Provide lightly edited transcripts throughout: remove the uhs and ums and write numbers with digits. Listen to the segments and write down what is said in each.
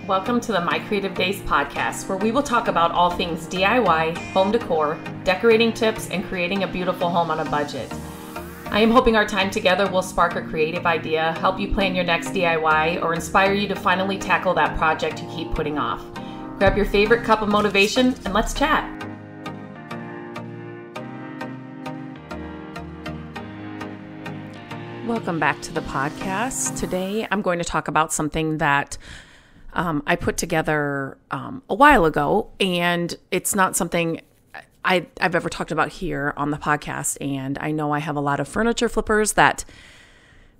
Welcome to the My Creative Days podcast, where we will talk about all things DIY, home decor, decorating tips, and creating a beautiful home on a budget. I am hoping our time together will spark a creative idea, help you plan your next DIY, or inspire you to finally tackle that project you keep putting off. Grab your favorite cup of motivation and let's chat. Welcome back to the podcast. Today I'm going to talk about something that I put together a while ago, and it's not something I've ever talked about here on the podcast. And I know I have a lot of furniture flippers that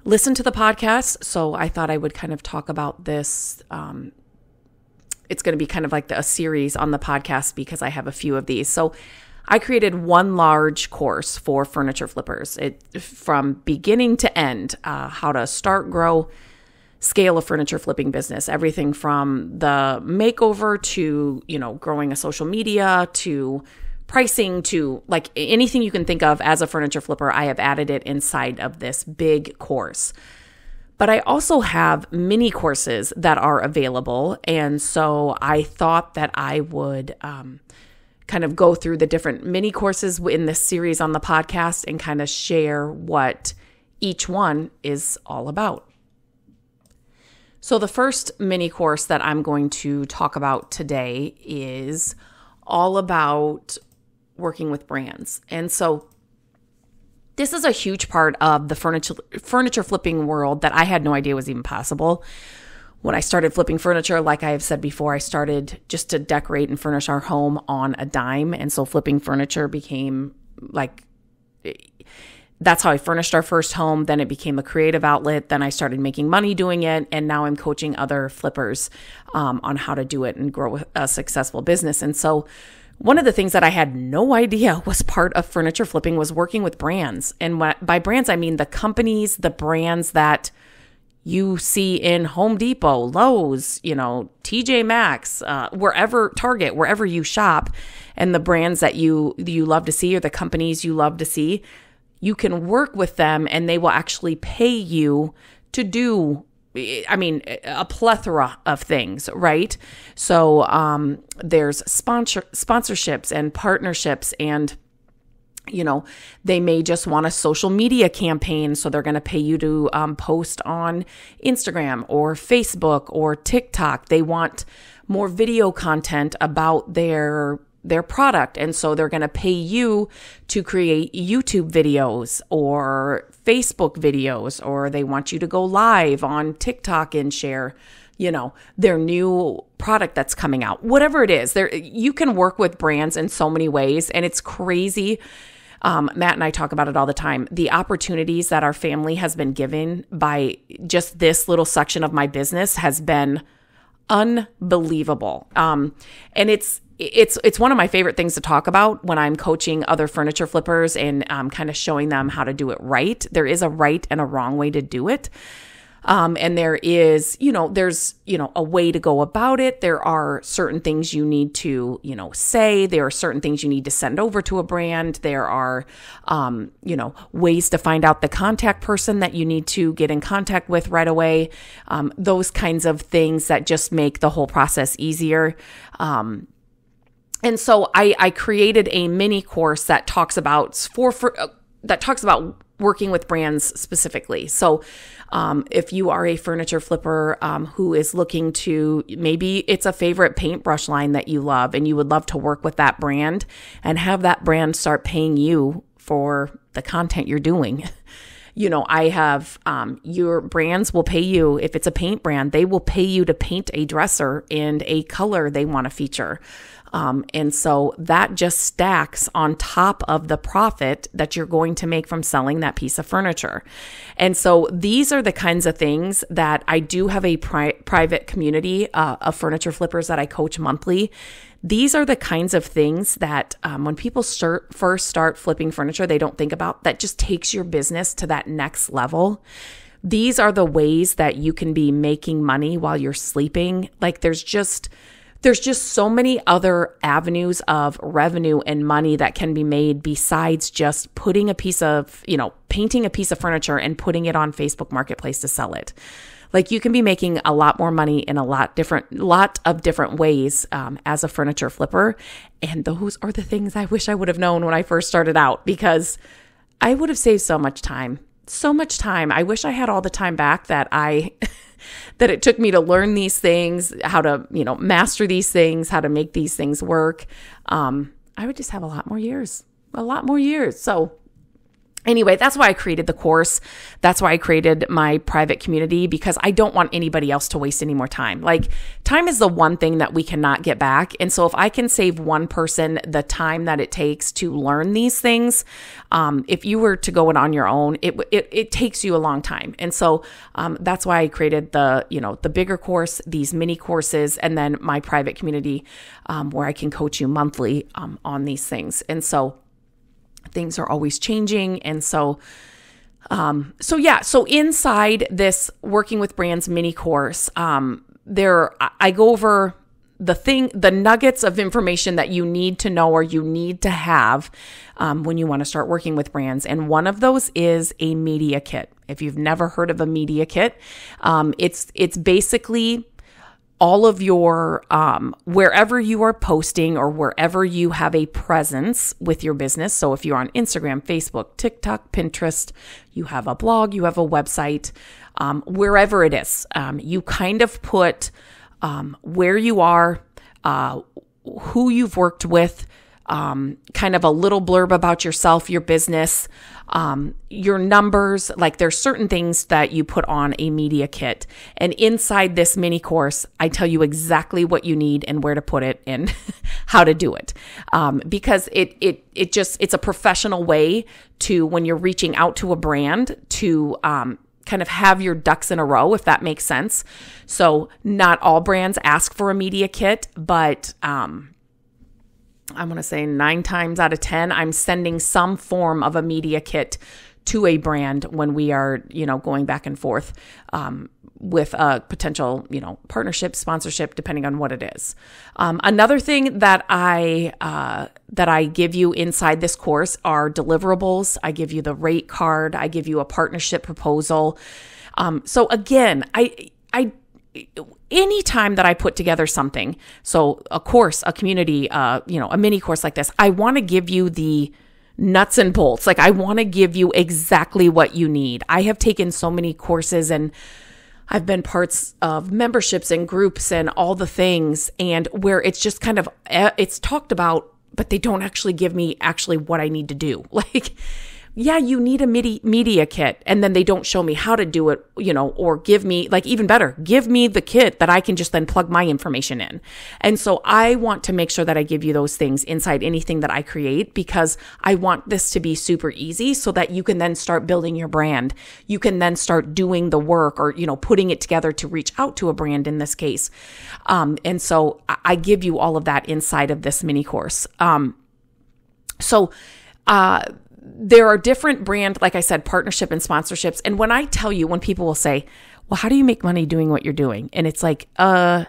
listen to the podcast, so I thought I would kind of talk about this. It's going to be kind of like a series on the podcast because I have a few of these. So I created one large course for furniture flippers, from beginning to end, how to start, grow, scale a furniture flipping business, everything from the makeover to, growing a social media to pricing to like anything you can think of as a furniture flipper. I have added it inside of this big course. But I also have mini courses that are available. And so I thought that I would kind of go through the different mini courses in this series on the podcast and kind of share what each one is all about. So the first mini course that I'm going to talk about today is all about working with brands. And so this is a huge part of the furniture flipping world that I had no idea was even possible. When I started flipping furniture, like I have said before, I started just to decorate and furnish our home on a dime. And so flipping furniture became that's how I furnished our first home. Then it became a creative outlet. Then I started making money doing it. And now I'm coaching other flippers on how to do it and grow a successful business. And so one of the things that I had no idea was part of furniture flipping was working with brands. And by brands, I mean the companies, the brands that you see in Home Depot, Lowe's, TJ Maxx, wherever, Target, wherever you shop, and the brands that you love to see or the companies you love to see, you can work with them and they will actually pay you to do, a plethora of things, right? So there's sponsorships and partnerships, and they may just want a social media campaign. So they're going to pay you to post on Instagram or Facebook or TikTok. They want more video content about their product. And so they're going to pay you to create YouTube videos or Facebook videos, or they want you to go live on TikTok and share, their new product that's coming out. Whatever it is, you can work with brands in so many ways, and it's crazy. Matt and I talk about it all the time. The opportunities that our family has been given by just this little section of my business has been unbelievable. And it's one of my favorite things to talk about when I'm coaching other furniture flippers and kind of showing them how to do it right. There is a right and a wrong way to do it. And there is, there's, a way to go about it. There are certain things you need to, say. There are certain things you need to send over to a brand. There are, ways to find out the contact person that you need to get in contact with right away. Those kinds of things that just make the whole process easier. And so I created a mini course that talks about working with brands specifically. So if you are a furniture flipper who is looking to, maybe it's a favorite paintbrush line that you love and you would love to work with that brand and have that brand start paying you for the content you're doing. I have your brands will pay you. If it's a paint brand, they will pay you to paint a dresser in a color they want to feature. And so that just stacks on top of the profit that you're going to make from selling that piece of furniture. And so these are the kinds of things that I do have a private community of furniture flippers that I coach monthly. These are the kinds of things that when people first start flipping furniture, they don't think about, that just takes your business to that next level. These are the ways that you can be making money while you're sleeping. Like there's just so many other avenues of revenue and money that can be made besides just putting a piece of, painting a piece of furniture and putting it on Facebook Marketplace to sell it. Like you can be making a lot more money in a lot of different ways as a furniture flipper. And those are the things I wish I would have known when I first started out, because I would have saved so much time. So much time. I wish I had all the time back that that it took me to learn these things, how to, master these things, how to make these things work. I would just have a lot more years. So anyway, that's why I created the course. That's why I created my private community, because I don't want anybody else to waste any more time. Like, time is the one thing that we cannot get back. And so if I can save one person the time that it takes to learn these things, if you were to go it on your own, it takes you a long time. And so that's why I created the bigger course, these mini courses, and then my private community where I can coach you monthly on these things. And so things are always changing. And so inside this Working with Brands mini course, I go over the nuggets of information that you need to know or you need to have when you want to start working with brands. And one of those is a media kit. If you've never heard of a media kit, it's basically all of your, wherever you are posting or wherever you have a presence with your business. So if you're on Instagram, Facebook, TikTok, Pinterest, you have a blog, you have a website, wherever it is, you kind of put where you are, who you've worked with, kind of a little blurb about yourself, your business, your numbers. Like, there's certain things that you put on a media kit. And inside this mini course, I tell you exactly what you need and where to put it and how to do it. Because it's a professional way to, when you're reaching out to a brand, to, kind of have your ducks in a row, if that makes sense. So not all brands ask for a media kit, but, I'm going to say 9 times out of 10, I'm sending some form of a media kit to a brand when we are, going back and forth with a potential, partnership, sponsorship, depending on what it is. Another thing that I give you inside this course are deliverables. I give you the rate card. I give you a partnership proposal. So again, anytime that I put together something, so a course, a community, a mini course like this, I want to give you the nuts and bolts. Like, I want to give you exactly what you need. I have taken so many courses and I've been parts of memberships and groups and all the things, and where it's just kind of, it's talked about, but they don't actually give me actually what I need to do. Like, yeah, you need a media kit, and then they don't show me how to do it, or give me, like, even better, give me the kit that I can just then plug my information in. And so I want to make sure that I give you those things inside anything that I create, because I want this to be super easy so that you can then start building your brand. You can then start doing the work, or, putting it together to reach out to a brand in this case. And so I give you all of that inside of this mini course. There are different brand, like I said, partnership and sponsorships. And when I tell you, when people will say, well, how do you make money doing what you're doing? And it's like, do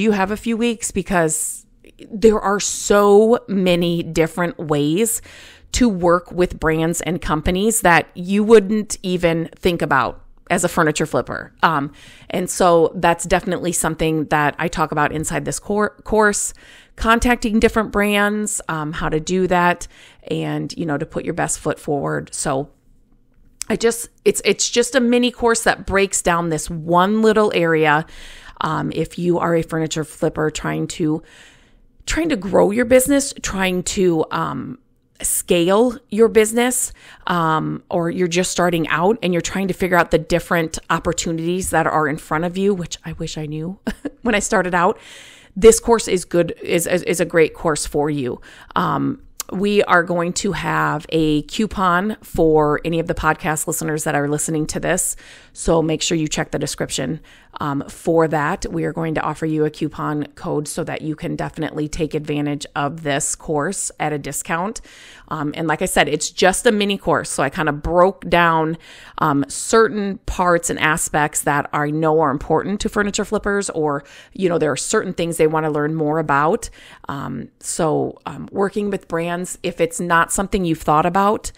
you have a few weeks? Because there are so many different ways to work with brands and companies that you wouldn't even think about as a furniture flipper. And so that's definitely something that I talk about inside this course, contacting different brands, how to do that, and, to put your best foot forward. So it's just a mini course that breaks down this one little area. If you are a furniture flipper trying to grow your business, trying to, scale your business, or you're just starting out and you're trying to figure out the different opportunities that are in front of you, which I wish I knew when I started out, this course is a great course for you. We are going to have a coupon for any of the podcast listeners that are listening to this. So make sure you check the description for that. We are going to offer you a coupon code so that you can definitely take advantage of this course at a discount. And like I said, it's just a mini course. So I kind of broke down certain parts and aspects that I know are important to furniture flippers, or, there are certain things they want to learn more about. So working with brands, if it's not something you've thought about,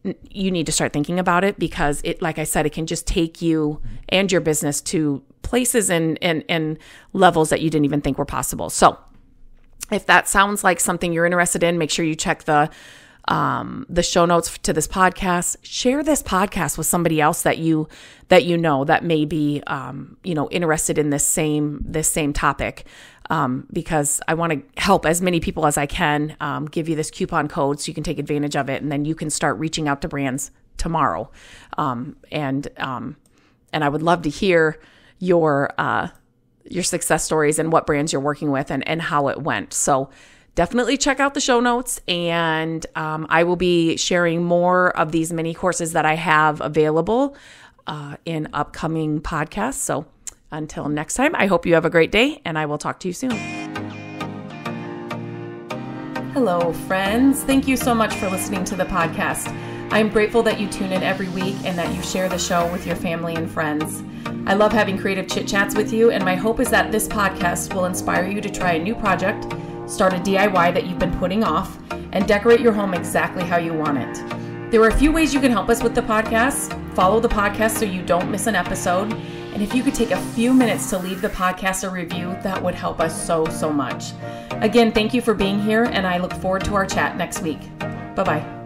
you need to start thinking about it, because it, like I said, it can just take you and your business to places and levels that you didn't even think were possible. So if that sounds like something you're interested in, make sure you check the show notes to this podcast. Share this podcast with somebody else that you know that may be interested in this same topic, because I want to help as many people as I can. Give you this coupon code so you can take advantage of it, and then you can start reaching out to brands tomorrow. And I would love to hear your success stories and what brands you're working with and how it went. So definitely check out the show notes, and I will be sharing more of these mini courses that I have available in upcoming podcasts. So until next time, I hope you have a great day, and I will talk to you soon. Hello, friends. Thank you so much for listening to the podcast. I'm grateful that you tune in every week and that you share the show with your family and friends. I love having creative chit chats with you, and my hope is that this podcast will inspire you to try a new project, start a DIY that you've been putting off, and decorate your home exactly how you want it. There are a few ways you can help us with the podcast. Follow the podcast so you don't miss an episode. And if you could take a few minutes to leave the podcast a review, that would help us so much. Again, thank you for being here, and I look forward to our chat next week. Bye-bye.